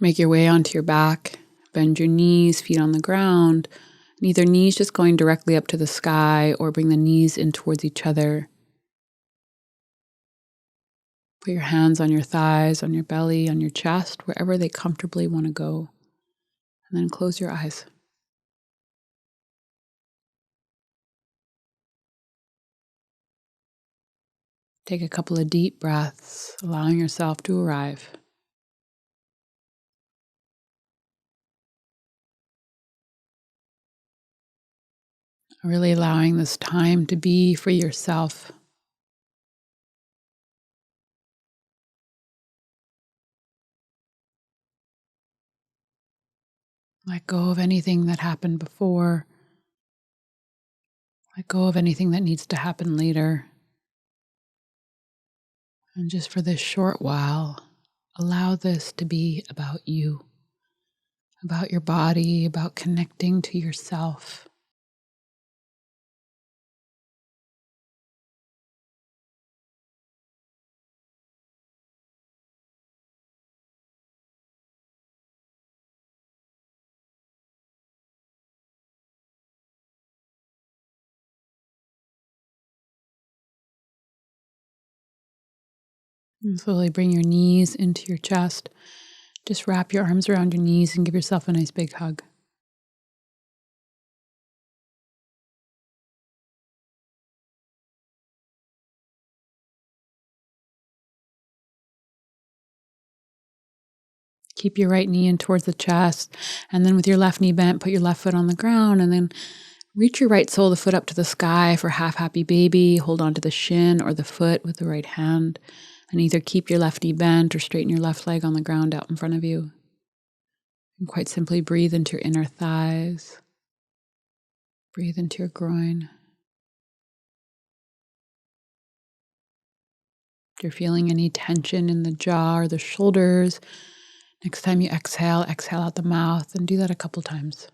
Make your way onto your back. Bend your knees, feet on the ground. Neither knees just going directly up to the sky, or bring the knees in towards each other. Put your hands on your thighs, on your belly, on your chest, wherever they comfortably want to go. And then close your eyes. Take a couple of deep breaths, allowing yourself to arrive. Really allowing this time to be for yourself. Let go of anything that happened before. Let go of anything that needs to happen later. And just for this short while, allow this to be about you, about your body, about connecting to yourself. And slowly bring your knees into your chest. Just wrap your arms around your knees and give yourself a nice big hug. Keep your right knee in towards the chest, and then with your left knee bent, put your left foot on the ground, and then reach your right sole of the foot up to the sky for half happy baby. Hold on to the shin or the foot with the right hand, and either keep your left knee bent or straighten your left leg on the ground out in front of you. And quite simply breathe into your inner thighs. Breathe into your groin. If you're feeling any tension in the jaw or the shoulders, next time you exhale, exhale out the mouth, and do that a couple times.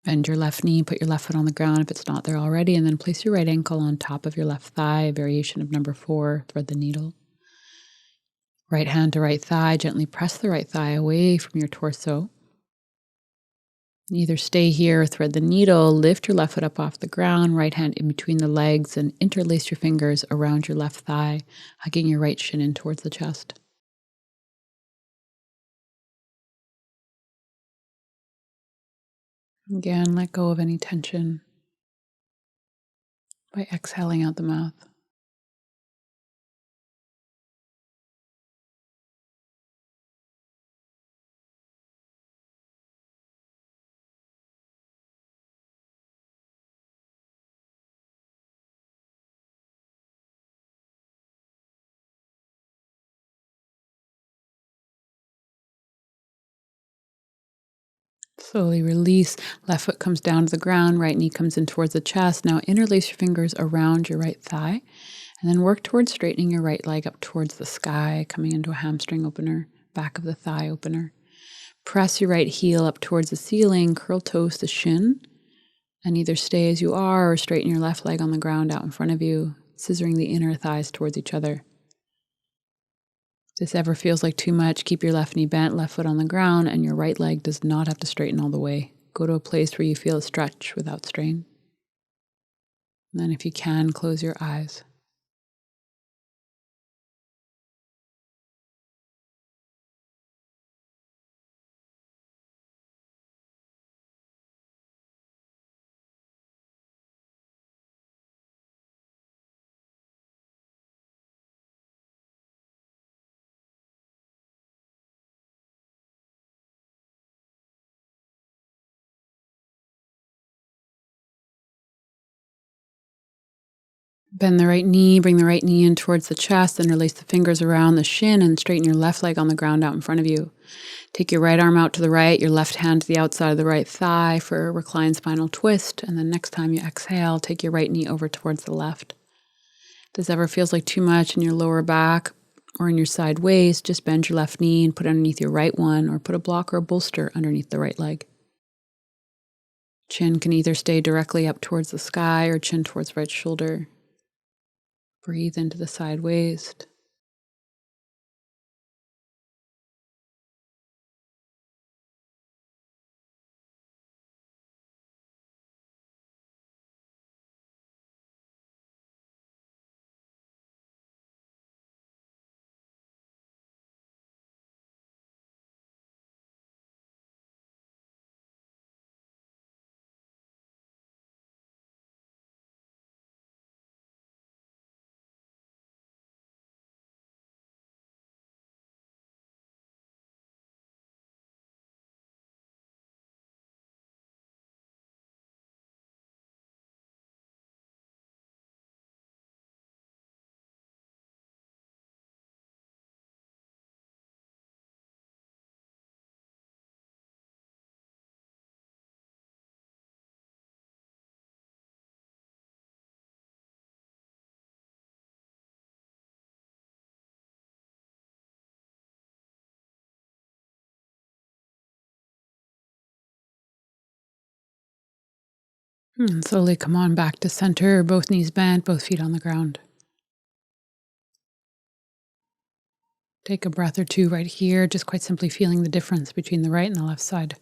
Bend your left knee, put your left foot on the ground if it's not there already, and then place your right ankle on top of your left thigh, a variation of number 4, thread the needle. Right hand to right thigh, gently press the right thigh away from your torso. Either stay here or thread the needle, lift your left foot up off the ground, right hand in between the legs, and interlace your fingers around your left thigh, hugging your right shin in towards the chest. Again, let go of any tension by exhaling out the mouth. Slowly release. Left foot comes down to the ground, right knee comes in towards the chest. Now interlace your fingers around your right thigh, and then work towards straightening your right leg up towards the sky, coming into a hamstring opener, back of the thigh opener. Press your right heel up towards the ceiling, curl toes to shin, and either stay as you are or straighten your left leg on the ground out in front of you, scissoring the inner thighs towards each other. If this ever feels like too much, keep your left knee bent, left foot on the ground, and your right leg does not have to straighten all the way. Go to a place where you feel a stretch without strain. And then if you can, close your eyes. Bend the right knee, bring the right knee in towards the chest, and release the fingers around the shin and straighten your left leg on the ground out in front of you. Take your right arm out to the right, your left hand to the outside of the right thigh for a reclined spinal twist, and then next time you exhale, take your right knee over towards the left. If this ever feels like too much in your lower back, or in your side waist, just bend your left knee and put it underneath your right one, or put a block or a bolster underneath the right leg. Chin can either stay directly up towards the sky or chin towards right shoulder. Breathe into the side waist. And slowly come on back to center, both knees bent, both feet on the ground. Take a breath or two right here, just quite simply feeling the difference between the right and the left side.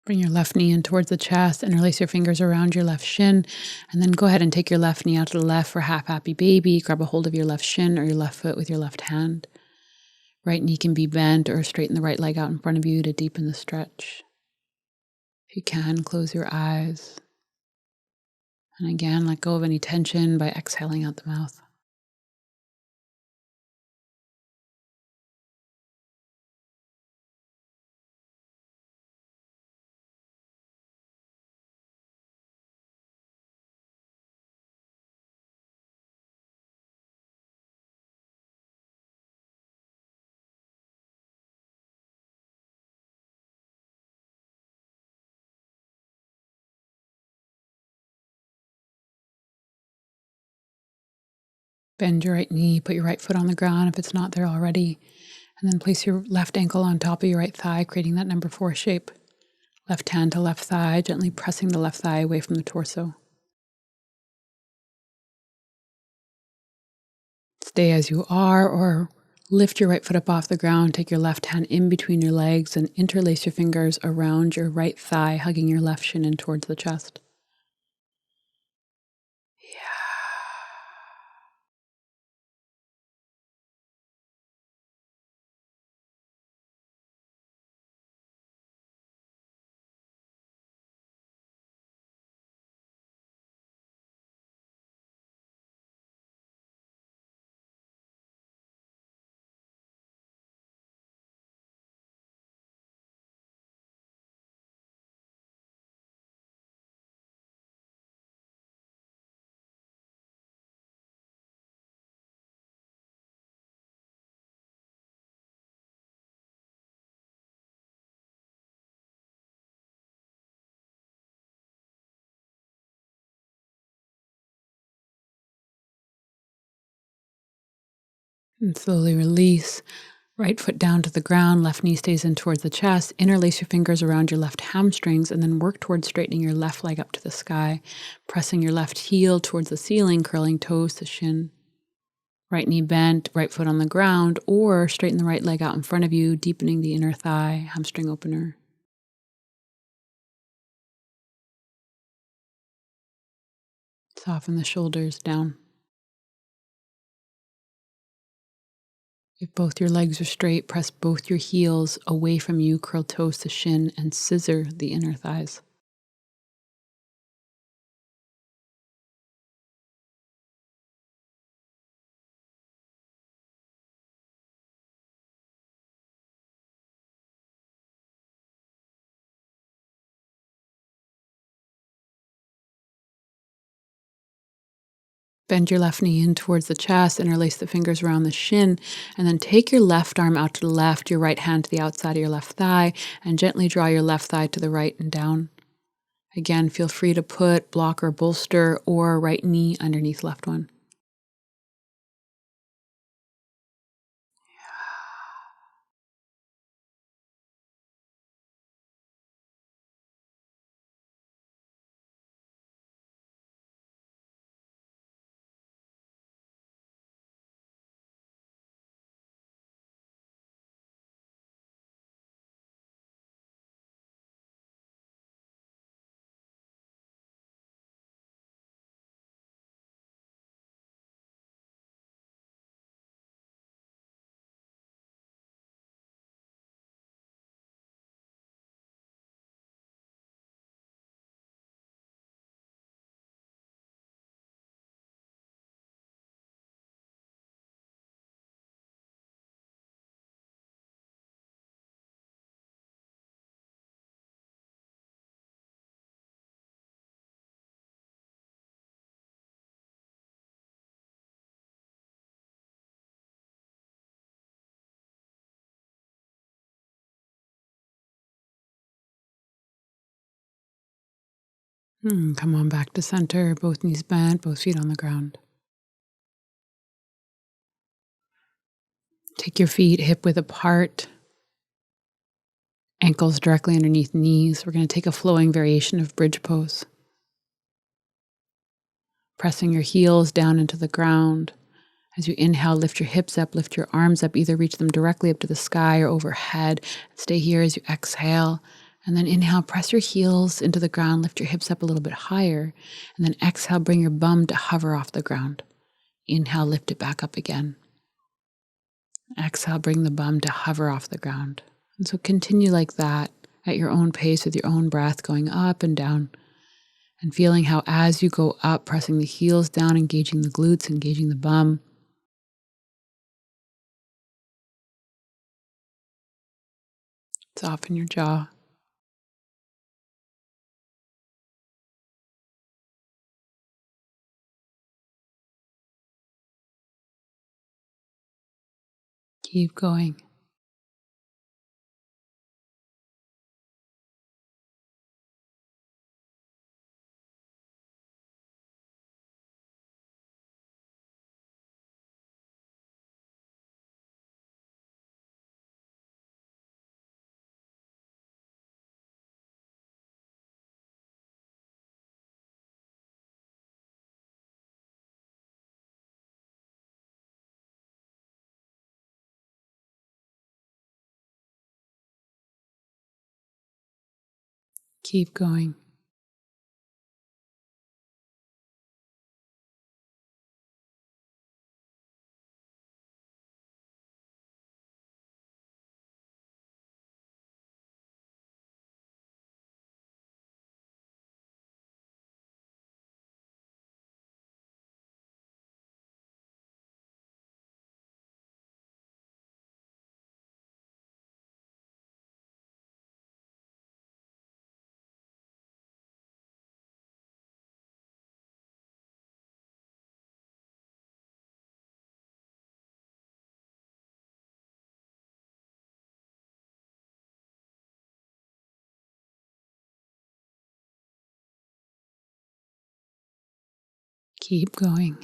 Bring your left knee in towards the chest, interlace your fingers around your left shin, and then go ahead and take your left knee out to the left for half happy baby. Grab a hold of your left shin or your left foot with your left hand. Right knee can be bent or straighten the right leg out in front of you to deepen the stretch. If you can, close your eyes. And again, let go of any tension by exhaling out the mouth. Bend your right knee, put your right foot on the ground if it's not there already, and then place your left ankle on top of your right thigh, creating that number 4 shape. Left hand to left thigh, gently pressing the left thigh away from the torso. Stay as you are, or lift your right foot up off the ground, take your left hand in between your legs and interlace your fingers around your right thigh, hugging your left shin in towards the chest. And slowly release. Right foot down to the ground, left knee stays in towards the chest. Interlace your fingers around your left hamstrings and then work towards straightening your left leg up to the sky, pressing your left heel towards the ceiling, curling toes to shin. Right knee bent, right foot on the ground, or straighten the right leg out in front of you, deepening the inner thigh, hamstring opener. Soften the shoulders down. If both your legs are straight, press both your heels away from you, curl toes to shin, and scissor the inner thighs. Bend your left knee in towards the chest, interlace the fingers around the shin, and then take your left arm out to the left, your right hand to the outside of your left thigh, and gently draw your left thigh to the right and down. Again, feel free to put block or bolster or right knee underneath left one. Come on back to center, both knees bent, both feet on the ground. Take your feet hip width apart, ankles directly underneath knees. We're going to take a flowing variation of bridge pose. Pressing your heels down into the ground. As you inhale, lift your hips up, lift your arms up, either reach them directly up to the sky or overhead. Stay here as you exhale. And then inhale, press your heels into the ground, lift your hips up a little bit higher. And then exhale, bring your bum to hover off the ground. Inhale, lift it back up again. Exhale, bring the bum to hover off the ground. And so continue like that at your own pace with your own breath going up and down. And feeling how as you go up, pressing the heels down, engaging the glutes, engaging the bum. Soften your jaw. Keep going. Keep going. Keep going.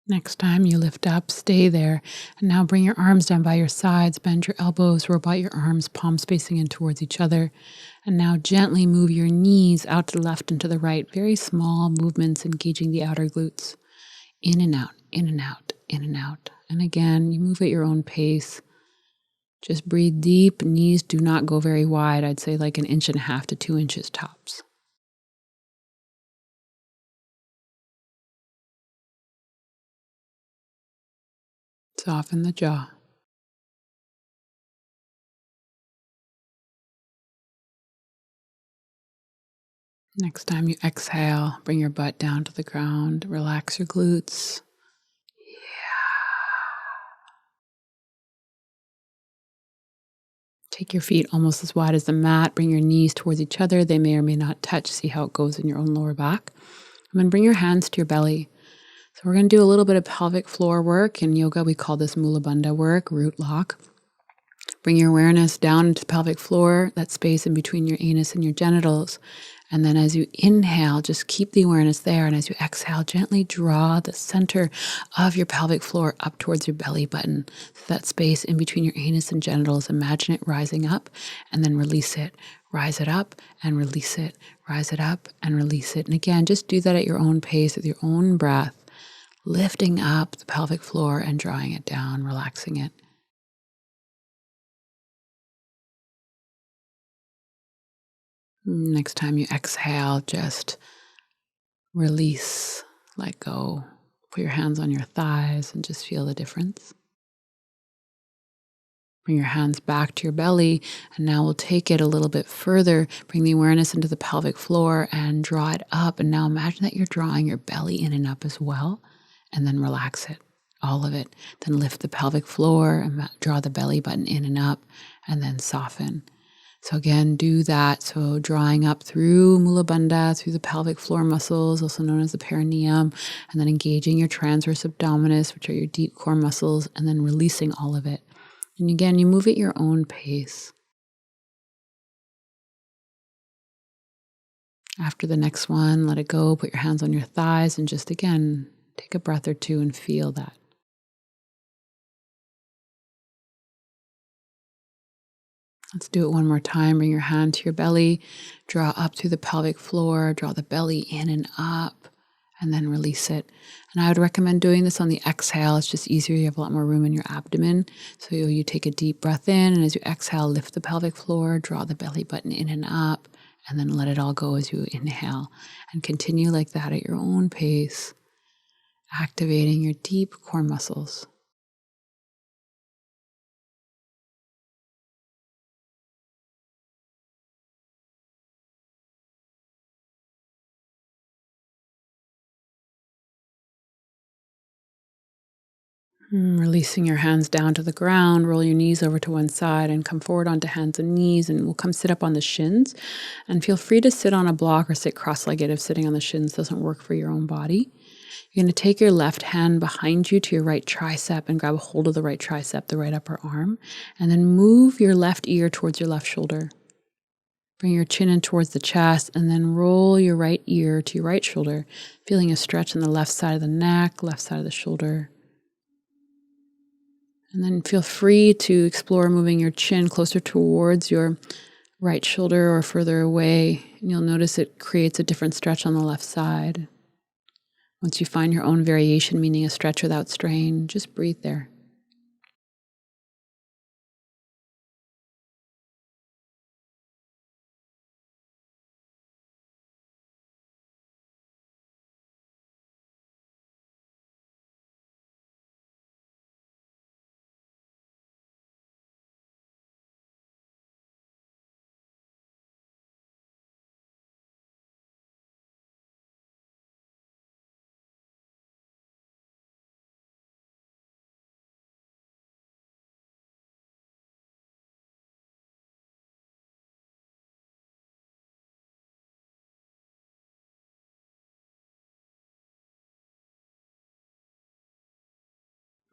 Next time you lift up, stay there. And now bring your arms down by your sides, bend your elbows, roll out your arms, palms facing in towards each other. And now gently move your knees out to the left and to the right. Very small movements engaging the outer glutes. In and out, in and out, in and out. And again, you move at your own pace. Just breathe deep. Knees do not go very wide. I'd say like 1.5 inches to 2 inches tops. Soften the jaw. Next time you exhale, bring your butt down to the ground, relax your glutes. Take your feet almost as wide as the mat. Bring your knees towards each other. They may or may not touch. See how it goes in your own lower back. And then bring your hands to your belly. So we're going to do a little bit of pelvic floor work. In yoga, we call this Mula Bandha work, root lock. Bring your awareness down into the pelvic floor, that space in between your anus and your genitals. And then as you inhale, just keep the awareness there. And as you exhale, gently draw the center of your pelvic floor up towards your belly button. So that space in between your anus and genitals, imagine it rising up and then release it. Rise it up and release it. Rise it up and release it. And again, just do that at your own pace with your own breath, lifting up the pelvic floor and drawing it down, relaxing it. Next time you exhale, just release, let go. Put your hands on your thighs and just feel the difference. Bring your hands back to your belly, and now we'll take it a little bit further. Bring the awareness into the pelvic floor and draw it up. And now imagine that you're drawing your belly in and up as well, and then relax it, all of it. Then lift the pelvic floor and draw the belly button in and up, and then soften. So again, do that. So drawing up through Mula Bandha, through the pelvic floor muscles, also known as the perineum, and then engaging your transverse abdominis, which are your deep core muscles, and then releasing all of it. And again, you move at your own pace. After the next one, let it go. Put your hands on your thighs and just again, take a breath or two and feel that. Let's do it one more time. Bring your hand to your belly, draw up through the pelvic floor, draw the belly in and up, and then release it. And I would recommend doing this on the exhale. It's just easier. You have a lot more room in your abdomen. So you take a deep breath in, and as you exhale, lift the pelvic floor, draw the belly button in and up, and then let it all go as you inhale. And continue like that at your own pace, activating your deep core muscles. Releasing your hands down to the ground, roll your knees over to one side and come forward onto hands and knees, and we'll come sit up on the shins. And feel free to sit on a block or sit cross-legged if sitting on the shins doesn't work for your own body. You're going to take your left hand behind you to your right tricep and grab a hold of the right tricep, the right upper arm, and then move your left ear towards your left shoulder. Bring your chin in towards the chest and then roll your right ear to your right shoulder, feeling a stretch on the left side of the neck, left side of the shoulder. And then feel free to explore moving your chin closer towards your right shoulder or further away. And you'll notice it creates a different stretch on the left side. Once you find your own variation, meaning a stretch without strain, just breathe there.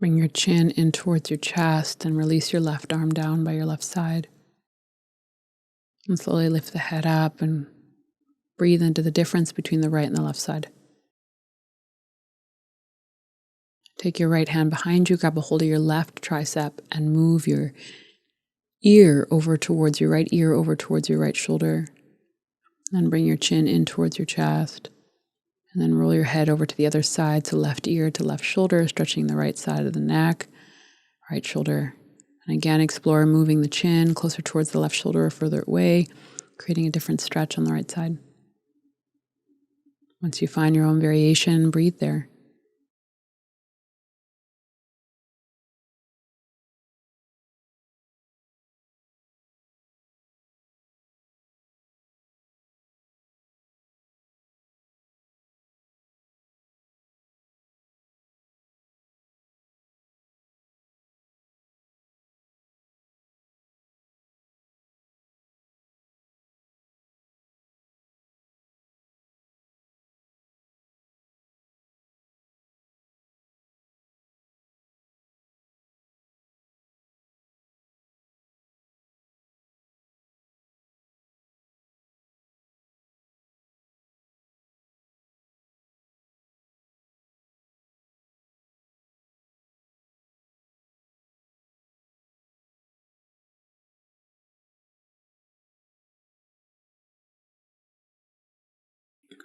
Bring your chin in towards your chest and release your left arm down by your left side. And slowly lift the head up and breathe into the difference between the right and the left side. Take your right hand behind you, grab a hold of your left tricep, and move your ear over towards your right ear, over towards your right shoulder. And bring your chin in towards your chest. And then roll your head over to the other side, so left ear to left shoulder, stretching the right side of the neck, right shoulder. And again, explore moving the chin closer towards the left shoulder or further away, creating a different stretch on the right side. Once you find your own variation, breathe there.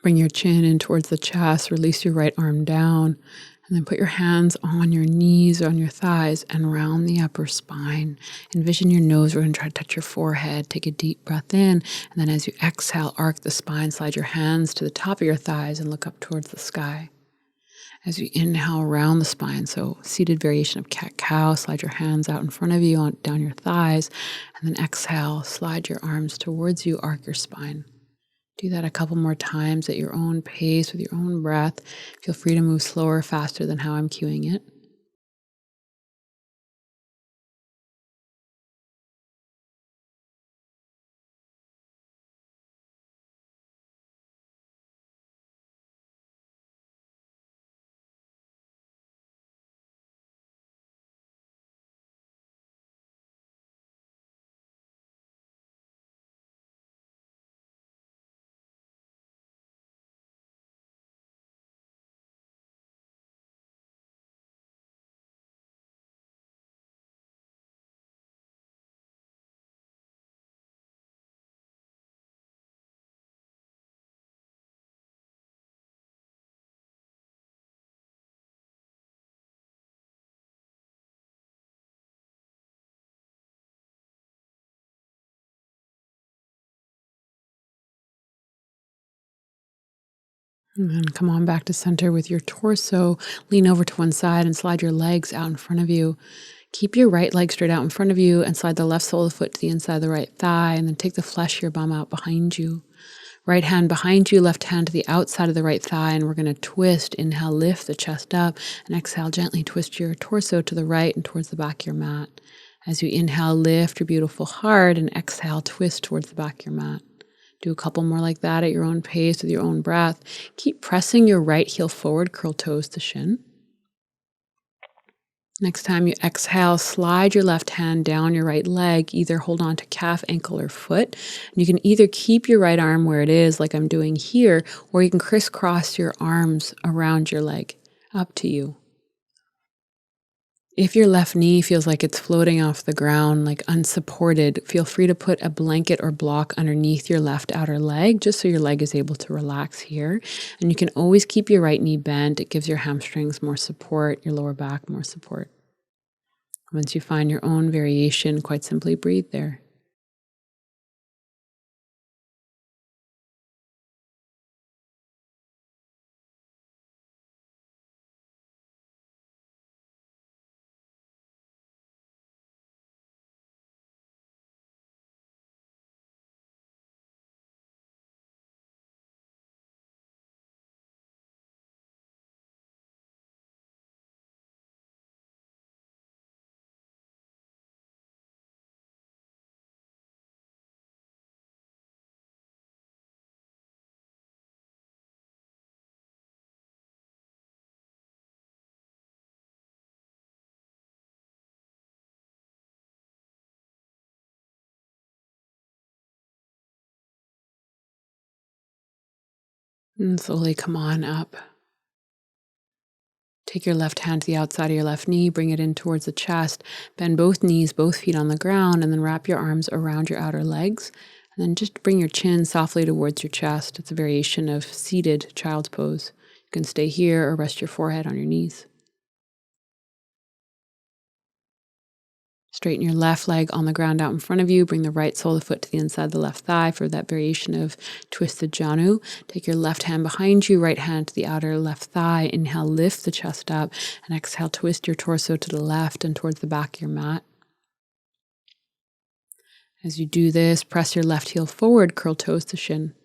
Bring your chin in towards the chest, release your right arm down, and then put your hands on your knees or on your thighs and round the upper spine. Envision your nose. We're going to try to touch your forehead. Take a deep breath in, and then as you exhale, arc the spine, slide your hands to the top of your thighs and look up towards the sky. As you inhale, round the spine, so seated variation of cat-cow, slide your hands out in front of you, down your thighs, and then exhale, slide your arms towards you, arc your spine. Do that a couple more times at your own pace with your own breath. Feel free to move slower, faster than how I'm cueing it. And then come on back to center with your torso. Lean over to one side and slide your legs out in front of you. Keep your right leg straight out in front of you and slide the left sole of the foot to the inside of the right thigh, and then take the flesh of your bum out behind you. Right hand behind you, left hand to the outside of the right thigh, and we're going to twist. Inhale, lift the chest up, and exhale, gently twist your torso to the right and towards the back of your mat. As you inhale, lift your beautiful heart, and exhale, twist towards the back of your mat. Do a couple more like that at your own pace with your own breath. Keep pressing your right heel forward, curl toes to shin. Next time you exhale, slide your left hand down your right leg, either hold on to calf, ankle, or foot. And you can either keep your right arm where it is, like I'm doing here, or you can crisscross your arms around your leg. Up to you. If your left knee feels like it's floating off the ground, like unsupported, feel free to put a blanket or block underneath your left outer leg, just so your leg is able to relax here. And you can always keep your right knee bent. It gives your hamstrings more support, your lower back more support. Once you find your own variation, quite simply breathe there. And slowly come on up. Take your left hand to the outside of your left knee, bring it in towards the chest, bend both knees, both feet on the ground, and then wrap your arms around your outer legs. And then just bring your chin softly towards your chest. It's a variation of seated child's pose. You can stay here or rest your forehead on your knees. Straighten your left leg on the ground out in front of you. Bring the right sole of the foot to the inside of the left thigh for that variation of twisted Janu. Take your left hand behind you, right hand to the outer left thigh. Inhale, lift the chest up, and exhale, twist your torso to the left and towards the back of your mat. As you do this, press your left heel forward, curl toes to shin.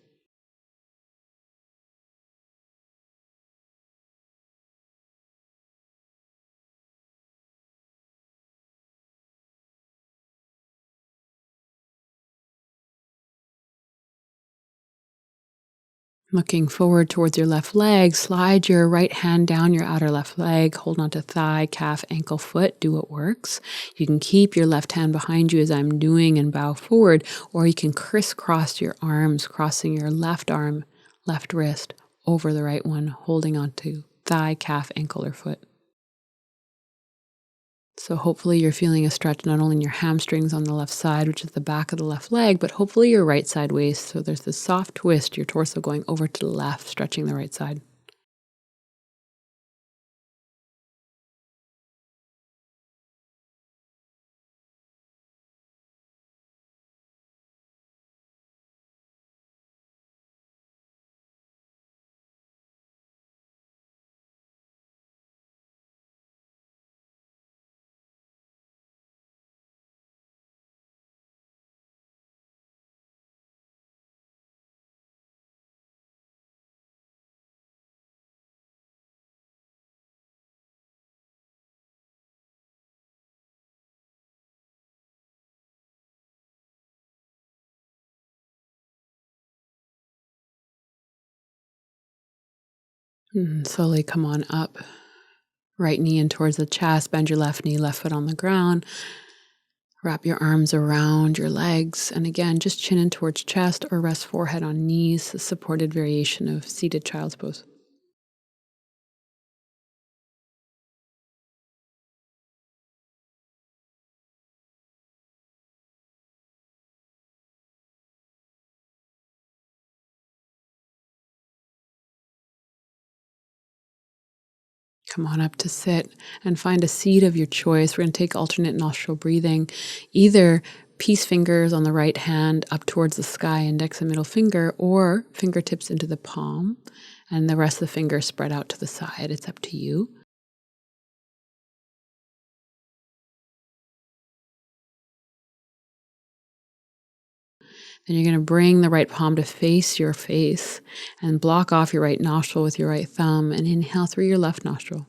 Looking forward towards your left leg, slide your right hand down your outer left leg, hold onto thigh, calf, ankle, foot, do what works. You can keep your left hand behind you as I'm doing and bow forward, or you can crisscross your arms, crossing your left arm, left wrist over the right one, holding onto thigh, calf, ankle, or foot. So hopefully you're feeling a stretch not only in your hamstrings on the left side, which is the back of the left leg, but hopefully your right side waist. So there's this soft twist, your torso going over to the left, stretching the right side. Slowly come on up. Right knee in towards the chest, bend your left knee, left foot on the ground. Wrap your arms around your legs. And again, just chin in towards chest or rest forehead on knees, a supported variation of seated child's pose. Come on up to sit and find a seat of your choice. We're going to take alternate nostril breathing, either peace fingers on the right hand up towards the sky, index and middle finger, or fingertips into the palm, and the rest of the fingers spread out to the side. It's up to you. Then you're going to bring the right palm to face your face and block off your right nostril with your right thumb and inhale through your left nostril.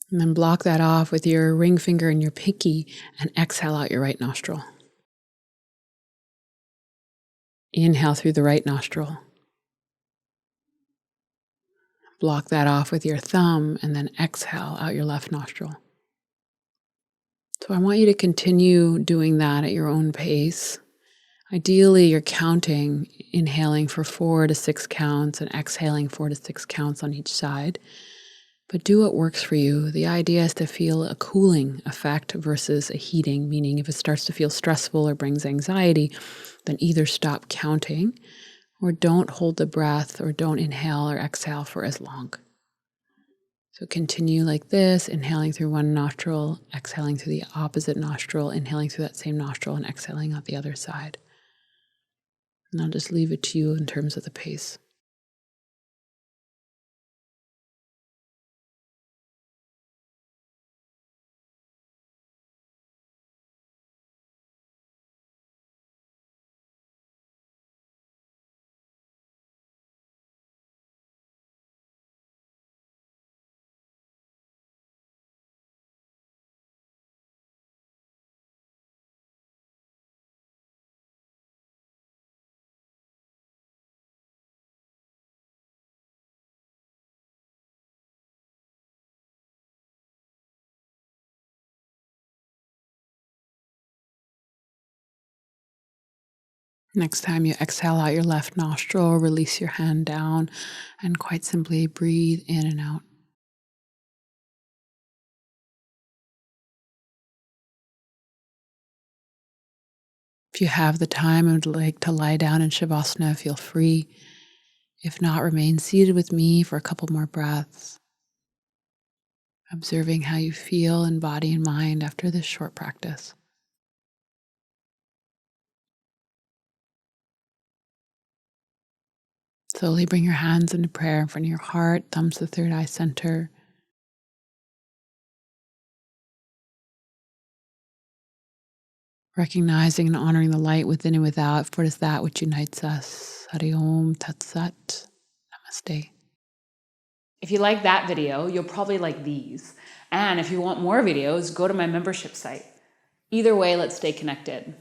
And then block that off with your ring finger and your pinky and exhale out your right nostril. Inhale through the right nostril. Block that off with your thumb and then exhale out your left nostril. So I want you to continue doing that at your own pace. Ideally, you're counting, inhaling for 4 to 6 counts and exhaling 4 to 6 counts on each side. But do what works for you. The idea is to feel a cooling effect versus a heating, meaning if it starts to feel stressful or brings anxiety, then either stop counting or don't hold the breath or don't inhale or exhale for as long. So continue like this, inhaling through one nostril, exhaling through the opposite nostril, inhaling through that same nostril and exhaling out the other side. And I'll just leave it to you in terms of the pace. Next time you exhale out your left nostril, release your hand down and quite simply breathe in and out. If you have the time and would like to lie down in Shavasana, feel free. If not, remain seated with me for a couple more breaths, observing how you feel in body and mind after this short practice. Slowly bring your hands into prayer in front of your heart, thumbs to the third eye center. Recognizing and honoring the light within and without, for it is that which unites us. Hari Om Tat Sat. Namaste. If you like that video, you'll probably like these. And if you want more videos, go to my membership site. Either way, let's stay connected.